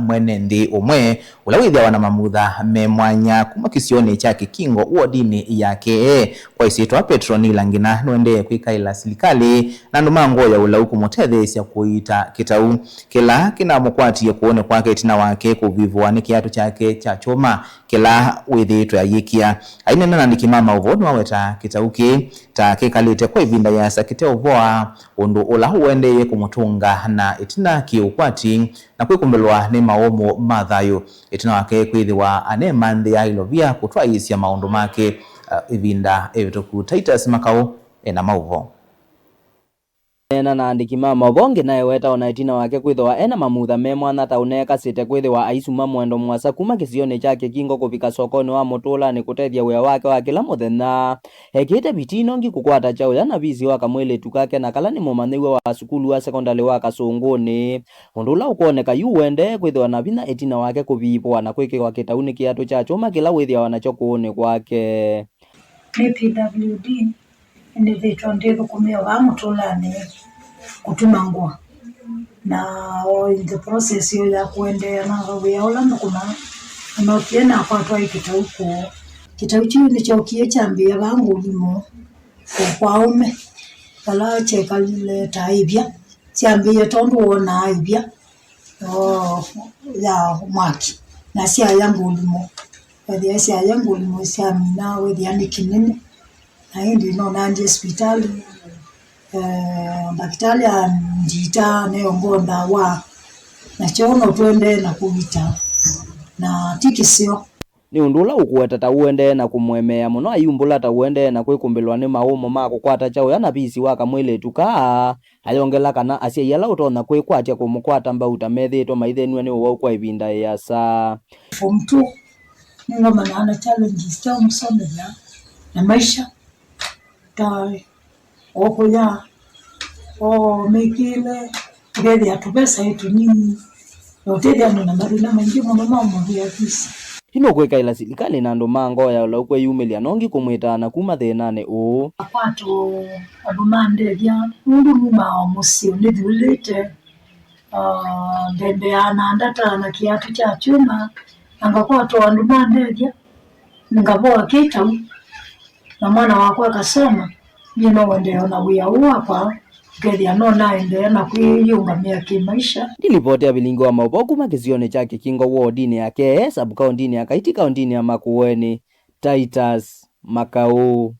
mwene nthi umwe ula withiawa na mamutha me mwanya kuma kisioni cha Kikingo wodini yake kwa isitwa Petronila Ngina nwende kwikaila serikali na ndumango ya ula ukumutethesia kuita kitau kila kina mukwatie kuone kwake tina wake kuvivwa ni kiatu chake cha choma kila withitwa yikia ainena na nikimama uvoni waweta kitauki ta kikalite kwa ivinda ya sakite uvoa undu ula huendeye kumutunga na itina kiukwati na kwikumbelwa ni maomo mathayo itina wake kwithiwa anema nthi ya ilovia kutwaisya maundu make ivinda evitoku Titus Makau ena mauvo ena na andiki mama bonge naye weta ona itina wake kwithwa ena mamutha me mwana ta uneka site kwithwa aisuma mwendo mwasa kuma kisione cha Kikingo kufika sokoni wa mutula ni kutethia wea wake wa kila muthenya ekite bitino ngi kukwata chao yana bizi wa kamwele tukake na kala ni mumanyiwe wa sukulu wa sekondari wa Kasunguni undula ukoneka yuwende kwithwa na bina itina wake kuvipwa na kwike kwa kitauni kiatu cha choma kila withia wanacho kuone kwake ni PWD ndi vitu ndivyo kumia wa mutulani kutuma nguo na in the process ya kuendea na wea ula mkuma unaokiena kwa tuwa kitauchi ni chokie chambia vangu limo kwa ume kala cheka lile taibia chambia tondu wona aibia ya mwaki na siya yangu limo wadhi siya yangu limo siya mina wedhi yani kinene na hindi no nanje hospitali daktari anjita neongonda wa na chono twende na kuita na tikisio ni undula ukuweta ta uende na kumwemea muno ayumbula ta uende na kwikumbelwa ni maumo mako kwata chao yana bisi wa kamwele tuka ayongela kana asia yala utona kwikwatia kumukwata mbauta methitwa maithenwe ni uwa kwa ivinda ya saa mtu ngoma na ana challenges cha msomela na maisha tai okuya mekile gedi atubesa yetu nini otethia na marina mengi muno maumo ya kisi hino kweka ila serikali na ndo mango ya ula ukwe yumilia nongi kumwitana kuma thenane uu akwato adumande dia nundu muma omusio nithulite ndende anandata na kiatu cha chuma angakwato adumande dia ngaboa kitau na mwana wako akasoma nino wende ona wia uapa gedi anona ende na kuyungamia kimaisha nilipoti ya bilingo wa mauboku makisione cha Kikingo wodini yake sabu kaundini ya Kaiti kaundini ya Makueni Titus Makau.